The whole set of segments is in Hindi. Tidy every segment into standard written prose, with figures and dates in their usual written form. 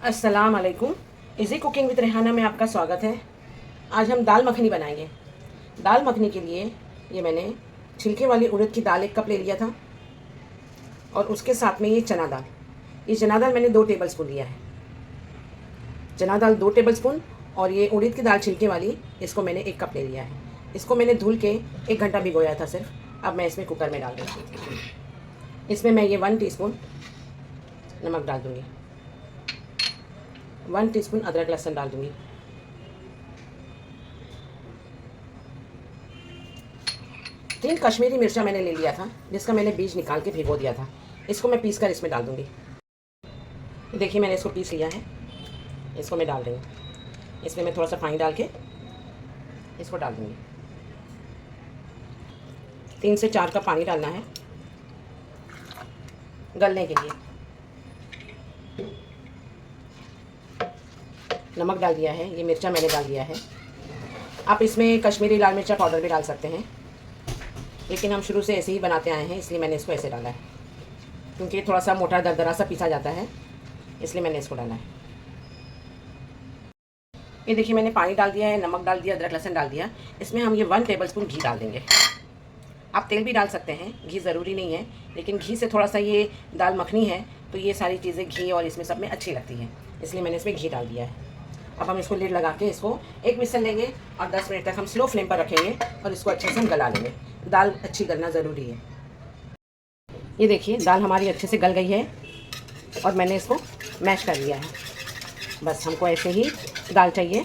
अस्सलाम वालेकुम। इजी कुकिंग विद रेहाना में आपका स्वागत है। आज हम दाल मखनी बनाएंगे। दाल मखनी के लिए ये मैंने छिलके वाली उड़द की दाल 1 कप ले लिया था और उसके साथ में ये चना दाल। ये चना दाल मैंने 2 टेबल स्पून लिया है। चना दाल 2 टेबल स्पून और ये उड़द की दाल छिलके वाली, इसको मैंने 1 कप ले लिया है। इसको मैंने धुल के 1 घंटा भिगोया था सिर्फ। अब मैं इसमें कुकर में डाल दूँगी। इसमें मैं ये 1 टीस्पून नमक डाल दूँगी, 1 टीस्पून अदरक लहसुन डाल दूँगी, 3 कश्मीरी मिर्चा मैंने ले लिया था जिसका मैंने बीज निकाल के भिगो दिया था। इसको मैं पीस कर इसमें डाल दूँगी। देखिए मैंने इसको पीस लिया है, इसको मैं डाल रही हूँ। इसमें मैं थोड़ा सा पानी डाल के इसको डाल दूँगी। 3 से 4 कप पानी डालना है गलने के लिए। नमक डाल दिया है, ये मिर्चा मैंने डाल दिया है। आप इसमें कश्मीरी लाल मिर्चा पाउडर भी डाल सकते हैं, लेकिन हम शुरू से ऐसे ही बनाते आए हैं इसलिए मैंने इसको ऐसे डाला है, क्योंकि थोड़ा सा मोटा दरदरा सा पीसा जाता है, इसलिए मैंने इसको डाला है। ये देखिए मैंने पानी डाल दिया है, नमक डाल दिया, अदरक लहसुन डाल दिया। इसमें हम ये 1 टेबल स्पून घी डाल देंगे। आप तेल भी डाल सकते हैं, घी ज़रूरी नहीं है, लेकिन घी से थोड़ा सा ये दाल मखनी है तो ये सारी चीज़ें घी और इसमें सब में अच्छी लगती है, इसलिए मैंने इसमें घी डाल दिया है। अब हम इसको लिड लगा के इसको 1 विसल लेंगे और 10 मिनट तक हम स्लो फ्लेम पर रखेंगे और इसको अच्छे से हम गला लेंगे। दाल अच्छी गलना ज़रूरी है। ये देखिए दाल हमारी अच्छे से गल गई है और मैंने इसको मैश कर लिया है। बस हमको ऐसे ही दाल चाहिए।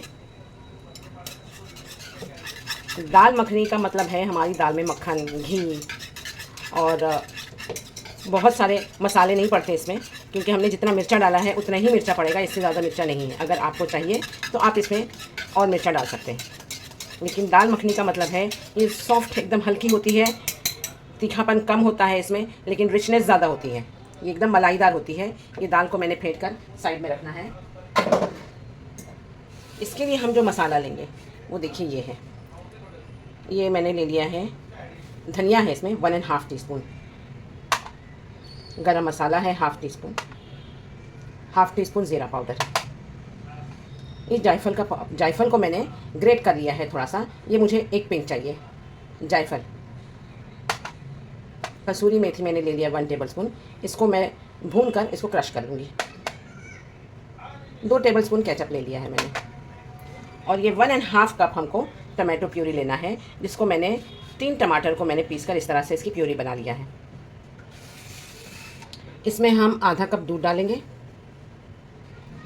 दाल मखनी का मतलब है हमारी दाल में मक्खन, घी और बहुत सारे मसाले नहीं पड़ते इसमें, क्योंकि हमने जितना मिर्चा डाला है उतना ही मिर्चा पड़ेगा, इससे ज़्यादा मिर्चा नहीं है। अगर आपको चाहिए तो आप इसमें और मिर्चा डाल सकते हैं, लेकिन दाल मखनी का मतलब है ये सॉफ्ट एकदम हल्की होती है, तीखापन कम होता है इसमें, लेकिन रिचनेस ज़्यादा होती है। ये एकदम मलाईदार होती है। ये दाल को मैंने फेंट कर साइड में रखना है। इसके लिए हम जो मसाला लेंगे वो देखिए ये है। ये मैंने ले लिया है धनिया है, इसमें 1.5 टीस्पून। गरम मसाला है 1/2 टीस्पून, 1/2 टीस्पून ज़ीरा पाउडर। ये जायफल को मैंने ग्रेट कर लिया है थोड़ा सा, ये मुझे 1 पिंच चाहिए जायफल। कसूरी मेथी मैंने ले लिया 1 टेबल स्पून। इसको मैं भून कर इसको क्रश कर लूँगी। 2 टेबल स्पून केचप ले लिया है मैंने। और ये 1.5 कप हमको टमाटो प्यूरी लेना है, जिसको मैंने 3 टमाटर को मैंने पीस कर इस तरह से इसकी प्यूरी बना लिया है। इसमें हम आधा कप दूध डालेंगे,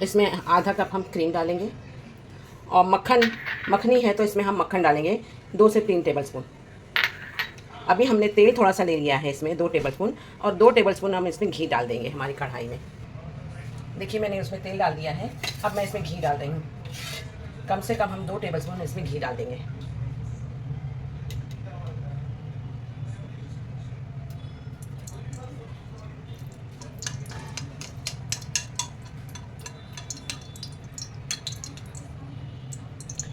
इसमें आधा कप हम क्रीम डालेंगे और मखनी है तो इसमें हम मक्खन डालेंगे 2 से 3 टेबल स्पून। अभी हमने तेल थोड़ा सा ले लिया है इसमें 2 टेबल स्पून, और 2 टेबल स्पून हम इसमें घी डाल देंगे हमारी कढ़ाई में। देखिए मैंने उसमें तेल डाल दिया है, अब मैं इसमें घी डाल रही हूँ। कम से कम हम 2 टेबल स्पून इसमें घी डाल देंगे।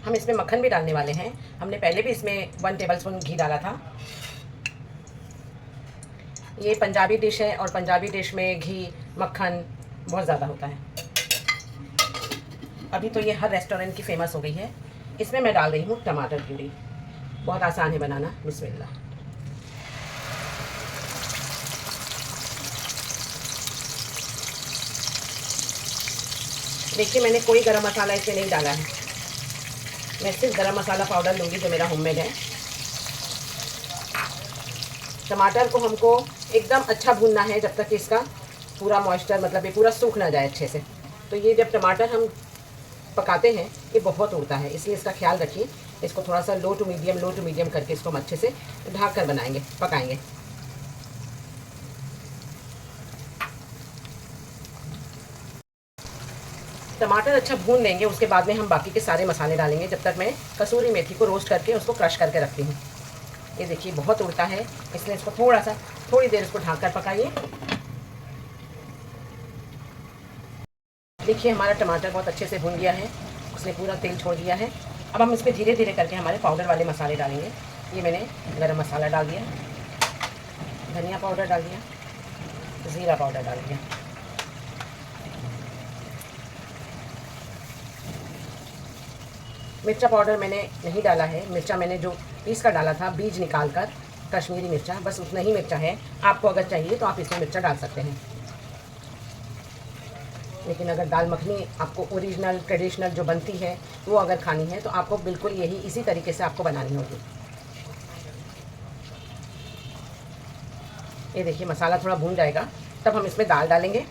हम इसमें मक्खन भी डालने वाले हैं। हमने पहले भी इसमें 1 टेबल स्पून घी डाला था। ये पंजाबी डिश है और पंजाबी डिश में घी मक्खन बहुत ज़्यादा होता है। अभी तो ये हर रेस्टोरेंट की फेमस हो गई है। इसमें मैं डाल रही हूँ टमाटर प्यूरी। बहुत आसान है बनाना। बिस्मिल्लाह। देखिए मैंने कोई गरम मसाला इसमें नहीं डाला है, मैं सिर्फ गरम मसाला पाउडर लूँगी जो मेरा होममेड है। टमाटर को हमको एकदम अच्छा भूनना है जब तक कि इसका पूरा मॉइस्चर, मतलब ये पूरा सूख ना जाए अच्छे से। तो ये जब टमाटर हम पकाते हैं ये बहुत उड़ता है, इसलिए इसका ख्याल रखिए। इसको थोड़ा सा लो टू मीडियम करके इसको हम अच्छे से ढक कर पकाएंगे। टमाटर अच्छा भून लेंगे, उसके बाद में हम बाकी के सारे मसाले डालेंगे। जब तक मैं कसूरी मेथी को रोस्ट करके उसको क्रश करके रखती हूँ। ये देखिए बहुत उड़ता है, इसलिए इसको थोड़ी देर इसको ढक कर पकाइए। देखिए हमारा टमाटर बहुत अच्छे से भून गया है, उसने पूरा तेल छोड़ दिया है। अब हम इसमें धीरे धीरे करके हमारे पाउडर वाले मसाले डालेंगे। ये मैंने गरम मसाला डाल दिया, धनिया पाउडर डाल दिया, ज़ीरा पाउडर डाल दिया, मिर्चा पाउडर मैंने नहीं डाला है, मिर्चा मैंने जो पीस कर डाला था बीज निकाल कर, कश्मीरी मिर्चा, बस उतना ही मिर्चा है। आपको अगर चाहिए तो आप इसमें मिर्चा डाल सकते हैं, लेकिन अगर दाल मखनी आपको ओरिजिनल ट्रेडिशनल जो बनती है वो अगर खानी है तो आपको बिल्कुल यही इसी तरीके से आपको बनानी होगी। ये देखिए मसाला थोड़ा भून जाएगा तब हम इसमें दाल डालेंगे।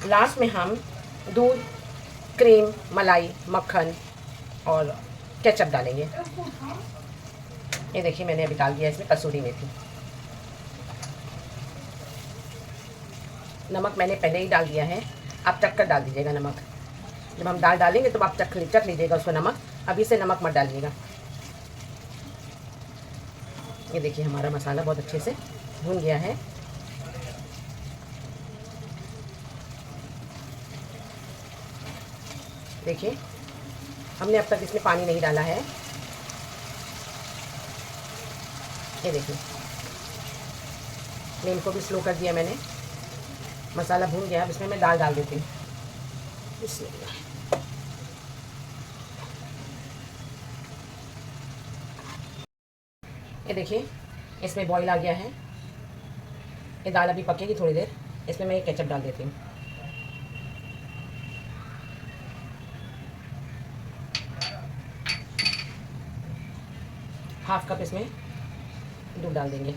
लास्ट में हम दूध, क्रीम, मलाई, मक्खन और केचप डालेंगे। ये देखिए मैंने अभी डाल दिया इसमें कसूरी मेथी। नमक मैंने पहले ही डाल दिया है, आप चख कर डाल दीजिएगा नमक। जब हम दाल डालेंगे तो आप चख लीजिएगा उसको नमक, अभी से नमक मत डालिएगा। ये देखिए हमारा मसाला बहुत अच्छे से भून गया है। देखिए हमने अब तक इसमें पानी नहीं डाला है। ये देखिए फ्लेम को भी स्लो कर दिया मैंने, मसाला भून गया। अब इसमें मैं दाल डाल देती हूँ। ये देखिए इसमें बॉईल आ गया है। ये दाल अभी पकेगी थोड़ी देर, इसमें मैं केचप डाल देती हूँ। हाफ कप इसमें दूध डाल देंगे।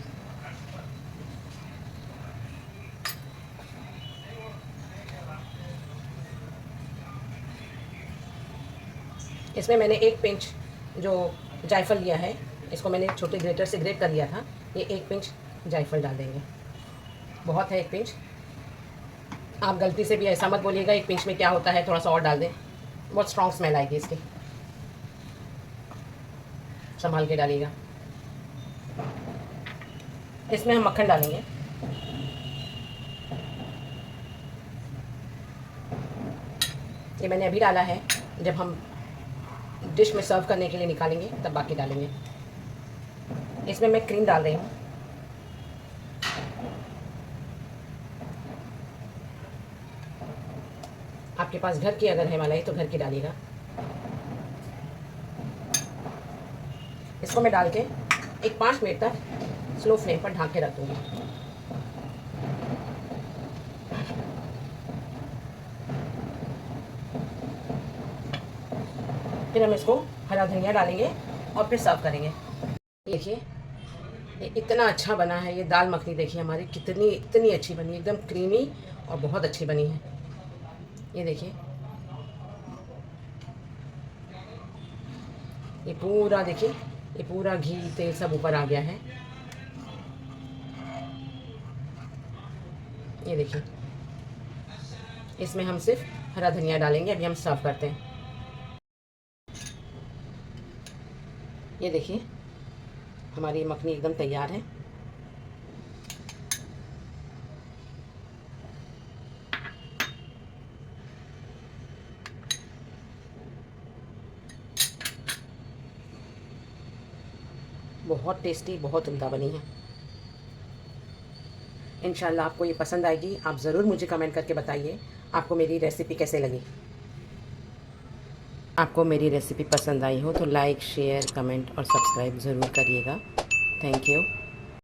इसमें मैंने 1 पिंच जो जायफल लिया है, इसको मैंने छोटे ग्रेटर से ग्रेट कर लिया था। ये 1 पिंच जायफल डाल देंगे, बहुत है 1 पिंच। आप गलती से भी ऐसा मत बोलिएगा 1 पिंच में क्या होता है, थोड़ा सा और डाल दें, बहुत स्ट्रॉन्ग स्मेल आएगी इसकी, संभाल के डालिएगा। इसमें हम मक्खन डालेंगे। ये मैंने अभी डाला है, जब हम डिश में सर्व करने के लिए निकालेंगे तब बाकी डालेंगे। इसमें मैं क्रीम डाल रही हूँ। आपके पास घर की अगर है मलाई तो घर की डालिएगा। इसको मैं डाल के एक 5 मिनट तक स्लो फ्लेम पर ढक के रख दूँगी। फिर हम इसको हरा धनिया डालेंगे और फिर सर्व करेंगे। देखिए ये इतना अच्छा बना है, ये दाल मखनी देखिए हमारी इतनी अच्छी बनी, एकदम क्रीमी और बहुत अच्छी बनी है। ये देखिए ये पूरा, देखिए ये पूरा घी तेल सब ऊपर आ गया है। ये देखिए इसमें हम सिर्फ हरा धनिया डालेंगे। अभी हम सर्व करते हैं। ये देखिए हमारी मखनी एकदम तैयार है। बहुत टेस्टी, बहुत उम्दा बनी है। इंशाल्लाह आपको ये पसंद आएगी। आप ज़रूर मुझे कमेंट करके बताइए आपको मेरी रेसिपी कैसे लगी। आपको मेरी रेसिपी पसंद आई हो तो लाइक, शेयर, कमेंट और सब्सक्राइब ज़रूर करिएगा। Thank you.